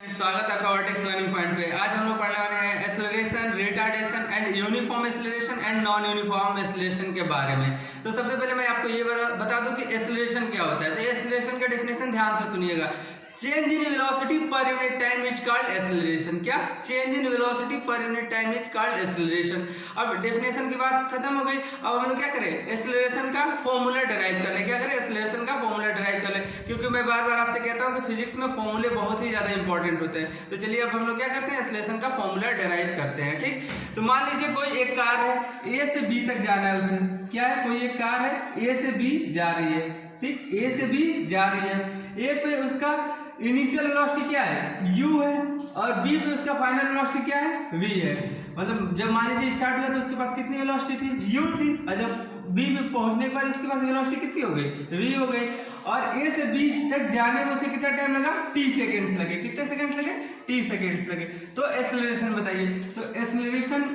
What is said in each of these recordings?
स्वागत है आपका वर्टेक्स लर्निंग पॉइंट पे। आज हम लोग पढ़ने वाले हैं acceleration, retardation and uniform acceleration and non uniform acceleration के बारे में। तो सबसे पहले मैं आपको ये बता दूं कि एक्सेलरेशन क्या होता है। तो एक्सेलरेशन का डेफिनेशन ध्यान से सुनिएगा। Change in velocity per unit time is called acceleration. क्या? Change in velocity per unit time is called acceleration. अब डेफिनेशन की बात खत्म हो गई। अब हम लोग क्या करें? एक्सेलरेशन का फॉर्मूला डिराइव कर लें। क्या करें? एक्सेलरेशन का फॉर्मूला डिराइव कर लें, क्योंकि मैं बार बार आपसे कहता हूं कि फिजिक्स में फॉर्मूले बहुत ही ज्यादा इंपॉर्टेंट होते हैं। तो चलिए अब हम लोग क्या करते हैं? एक्सेलरेशन का फॉर्मूला डिराइव करते हैं। ठीक, तो मान लीजिए कोई एक कार है, ए से बी तक जाना है उसे। क्या है? कोई एक कार है, ए से बी जा रही है। ठीक, ए से बी जा रही है। ए पे उसका इनिशियल वेलोसिटी क्या है? u है, और b पे उसका फाइनल वेलोसिटी क्या है? v है। मतलब जब मान लीजिए स्टार्ट हुआ तो उसके पास कितनी वेलोसिटी थी? u थी, और जब b पे पहुंचने के बाद उसके पास वेलोसिटी कितनी हो गई? v हो गई। और a से b तक जाने में उसे कितना टाइम लगा? t सेकेंड्स लगे। कितने सेकेंड्स लगे? t सेकेंड्स लगे। तो एक्सेलरेशन बताइए। तो एक्सेलरेशन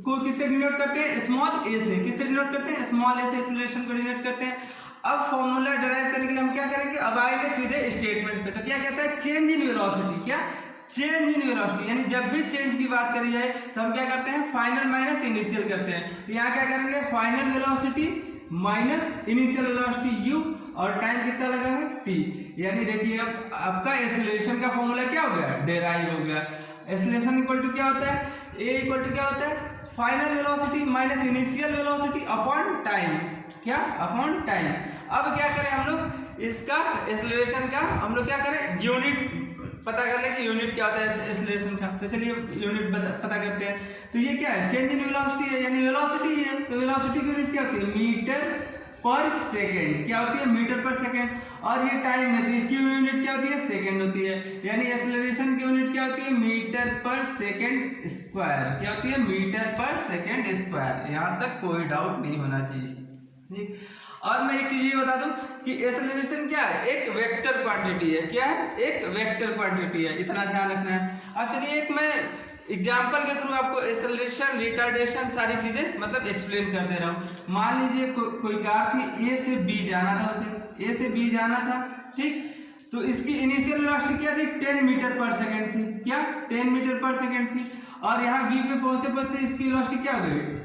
को किससे डिनोट करते हैं? स्मॉल a से। किससे डिनोट करते हैं? स्मॉल a से एक्सेलरेशन को डिनोट करते हैं। अब फॉर्मूला डिराइव करने के लिए हम क्या करेंगे? अब आएंगे सीधे स्टेटमेंट पे। तो क्या कहता है? Change in velocity. क्या? Change in velocity. यानी जब भी चेंज की बात करी जाए तो हम क्या करते हैं? फाइनल माइनस इनिशियल करते हैं। तो यहाँ क्या करेंगे? Final velocity minus initial velocity u, और टाइम कितना लगा है? t। यानी देखिए अब आपका एक्सेलरेशन का फॉर्मूला क्या हो गया? डिराइव हो गया। एक्सेलरेशन इक्वल टू क्या होता है? a इक्वल टू क्या होता है? Final velocity minus initial velocity upon time. क्या? Upon time. अब क्या करें हम लोग? इसका एक्सेलरेशन का हम लोग क्या करें? यूनिट पता कर लें कि यूनिट क्या होता है एक्सेलरेशन का। तो चलिए यूनिट पता करते हैं। तो ये क्या है? चेंज इन वेलोसिटी है, यानी वेलोसिटी है। तो वेलोसिटी की यूनिट क्या होती है? मीटर पर सेकेंड। क्या होती है? मीटर पर सेकेंड। और ये टाइम है तो इसकी यूनिट क्या होती है? सेकेंड होती है। यानी एक्सेलरेशन की यूनिट क्या होती है? मीटर पर सेकेंड स्क्वायर। क्या होती है? मीटर पर सेकेंड स्क्वायर। यहाँ तक कोई डाउट नहीं होना चाहिए। ठीक, और मैं एक चीज ये बता दूं कि एक्सेलरेशन क्या है? एक वेक्टर क्वांटिटी है। क्या है? एक वेक्टर क्वांटिटी है। इतना ध्यान रखना है। अब चलिए एक मैं एग्जाम्पल के थ्रू आपको एक्सेलरेशन, रिटार्डेशन सारी चीजें मतलब एक्सप्लेन कर दे रहा हूँ। मान लीजिए कोई कार थी, ए से बी जाना था उसे। ए से बी जाना था। ठीक, तो इसकी इनिशियल वेलोसिटी क्या थी? 10 मीटर पर सेकेंड थी। क्या? 10 मीटर पर सेकेंड थी। और यहाँ बी पे पहुंचते पहुंचते इसकी वेलोसिटी क्या हो गई?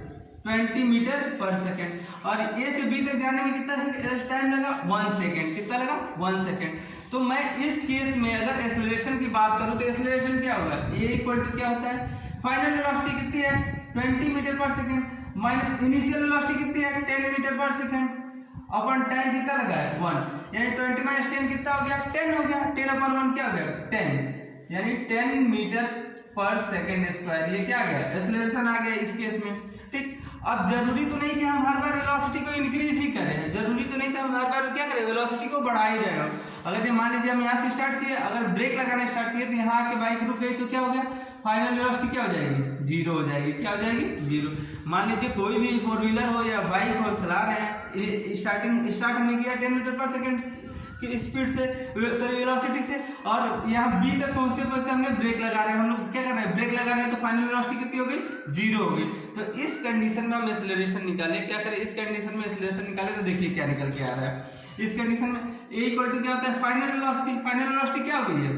20 मीटर पर सेकेंड। और ए से बी तक जाने में कितना टाइम लगा? 1 सेकेंड। कितना लगा? 1 सेकेंड। तो मैं इस केस में अगर एक्सेलरेशन की बात करूं तो एक्सेलरेशन क्या होगा? ए इक्वल टू क्या होता है? फाइनल वेलोसिटी कितनी है? 20 मीटर पर सेकेंड माइनस इनिशियल वेलोसिटी कितनी है? 10 मीटर पर सेकेंड अपन टाइम कितना लगा है? 1। यानी 20 माइनस 10 कितना हो गया? 10 हो गया। 10 अपन 1 क्या हो गया? 10। यानी 10 मीटर पर सेकेंड स्क्वायर। ये क्या आ गया? एक्सेलरेशन आ गया इस केस में। ठीक, अब जरूरी तो नहीं कि हम हर बार वेलोसिटी को इंक्रीज ही करें। जरूरी तो नहीं था हम हर बार क्या करें? वेलोसिटी को बढ़ा ही रहे हो। अगर मान लीजिए हम यहाँ से स्टार्ट किए, अगर ब्रेक लगाना स्टार्ट किए तो यहाँ आके बाइक रुक गई तो क्या हो गया? फाइनल वेलोसिटी क्या हो जाएगी? 0 हो जाएगी। क्या हो जाएगी? 0। मान लीजिए कोई भी 4 व्हीलर हो या बाइक हो, चला रहे हैं, स्टार्ट हमने किया 10 मीटर पर सेकेंड की स्पीड से, सॉरी वेलोसिटी से, और यहाँ बी तक पहुंचते पहुंचते हमने ब्रेक लगा रहे हैं। हम लोग क्या कर रहे हैं? ब्रेक लगा रहे हैं। तो फाइनल वेलोसिटी कितनी हो गई? 0 हो गई। तो इस कंडीशन में हम एक्सेलरेशन निकाले। क्या करें? इस कंडीशन में एक्सेलरेशन निकाले तो देखिए क्या निकल के आ रहा है। इस कंडीशन में ए इक्वल टू क्या होता है? Final velocity. फाइनल वेलोसिटी क्या हो गई है?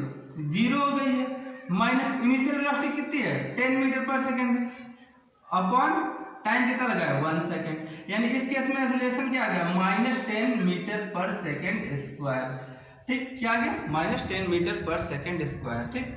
0 हो गई है। माइनस इनिशियल वेलोसिटी कितनी है? 10 मीटर पर सेकेंड अपॉन टाइम कितना लगा है? 1 सेकेंड। यानी इस केस में एक्सेलरेशन क्या आ गया? -10 मीटर पर सेकेंड स्क्वायर। ठीक, क्या आ गया? -10 मीटर पर सेकेंड स्क्वायर। ठीक,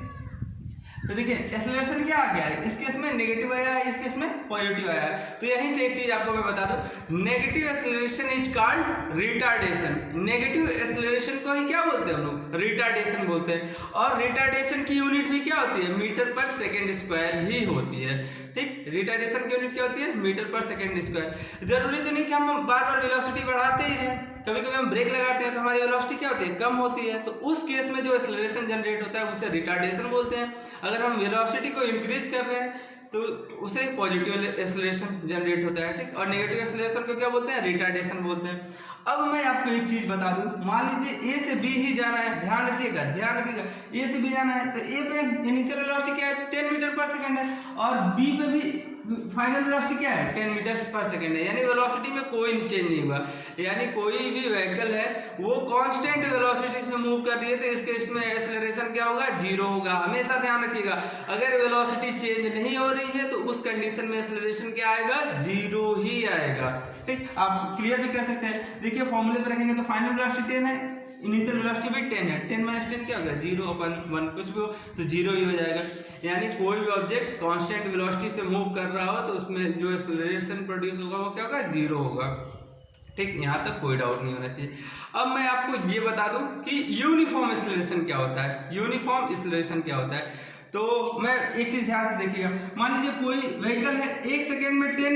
तो देखिए एक्सेलरेशन क्या आ गया है? इस केस में नेगेटिव आया है, इस केस में पॉजिटिव आया है। तो यहीं से एक चीज आपको मैं बता दूं, negative acceleration is called retardation. Negative acceleration को ही क्या बोलते हैं हम लोग? रिटार्डेशन बोलते हैं। और रिटार्डेशन की यूनिट भी क्या होती है? मीटर पर सेकेंड स्क्वायर ही होती है। ठीक, रिटार्डेशन की यूनिट क्या होती है? मीटर पर सेकेंड स्क्वायर। जरूरी तो नहीं कि हम बार बार वेलोसिटी बढ़ाते ही रहें। कभी कभी हम ब्रेक लगाते हैं तो हमारी वेलोसिटी क्या होती है? कम होती है। तो उस केस में जो एक्सेलरेशन जनरेट होता है उसे रिटार्डेशन बोलते हैं। अगर हम वेलोसिटी को इंक्रीज कर रहे हैं तो उसे पॉजिटिव एक्सेलरेशन जनरेट होता है। ठीक, और नेगेटिव एक्सेलरेशन को क्या बोलते हैं? रिटार्डेशन बोलते हैं। अब मैं आपको एक चीज बता दूं, मान लीजिए ए से बी ही जाना है। ध्यान रखिएगा, ध्यान रखिएगा। ए से बी जाना है तो ए पे इनिशियल वेलोसिटी क्या है? 10 मीटर पर सेकेंड है, और बी पे भी फाइनल वेलोसिटी क्या है 10 मीटर पर सेकेंड है, यानी वेलोसिटी में कोई चेंज नहीं हुआ, यानी कोई भी व्हीकल है वो कांस्टेंट वेलोसिटी से मूव कर रही है, तो इस केस में एक्सेलरेशन क्या होगा, जीरो होगा। हमेशा ध्यान रखिएगा, अगर वेलोसिटी चेंज नहीं हो रही है तो उस कंडीशन में एक्सेलरेशन क्या आएगा, जीरो ही आएगा। ठीक, आप क्लियर भी कर सकते हैं। देखिए फॉर्मूले पे रखेंगे तो फाइनल वेलोसिटी 10 है, इनिशियल वेलोसिटी भी 10 है, 10 माइनस 10 क्या होगा, 0/1, कुछ भी हो तो जीरो ही हो जाएगा। यानी कोई भी ऑब्जेक्ट कांस्टेंट वेलोसिटी से मूव कर रहा हो तो उसमें जो एक्सेलरेशन प्रोड्यूस होगा वो क्या होगा, जीरो होगा। ठीक, यहाँ तक कोई डाउट नहीं होना चाहिए। अब मैं आपको ये बता दूं कि यूनिफॉर्म एक्सेलरेशन क्या होता है। यूनिफॉर्म एक्सेलरेशन क्या होता है, तो मैं एक चीज ध्यान से देखिएगा। मान लीजिए कोई व्हीकल है, 1 सेकेंड में 10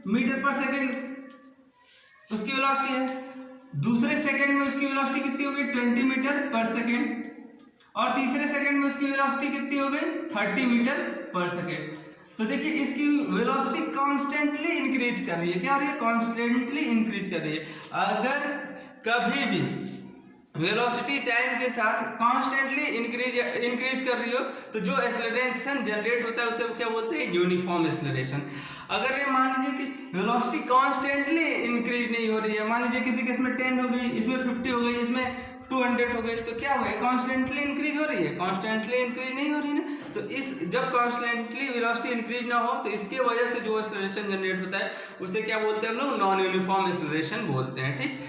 मीटर पर सेकेंड उसकी वेलोसिटी है, दूसरे सेकंड में उसकी वेलोसिटी कितनी हो गई, 20 मीटर पर सेकेंड, और तीसरे सेकंड में उसकी वेलोसिटी कितनी हो गई, 30 मीटर पर सेकेंड। तो देखिए इसकी वेलोसिटी कांस्टेंटली इंक्रीज कर रही है, क्या हो रही है, कांस्टेंटली इंक्रीज कर रही है। अगर कभी भी वेलोसिटी टाइम के साथ कांस्टेंटली इंक्रीज कर रही हो तो जो एक्सेलरेशन जनरेट होता है उसे क्या बोलते हैं, यूनिफॉर्म एक्सेलरेशन। अगर ये मान लीजिए कि वेलोसिटी कांस्टेंटली इंक्रीज नहीं हो रही है, मान लीजिए किसी केस में 10 हो गई, इसमें 50 हो गई, इसमें 200 हो गई, तो क्या हो गया, कांस्टेंटली इंक्रीज हो रही है, कांस्टेंटली इंक्रीज नहीं हो रही ना। तो इस जब कांस्टेंटली वेलोसिटी इंक्रीज ना हो तो इसके वजह से जो एक्सेलरेशन जनरेट होता है उसे क्या बोलते हैं हम लोग, नॉन यूनिफॉर्म एक्सेलरेशन बोलते हैं। ठीक,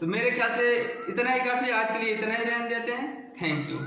तो मेरे ख्याल से इतना ही काफ़ी, आज के लिए इतना ही रहने देते हैं। Thank you.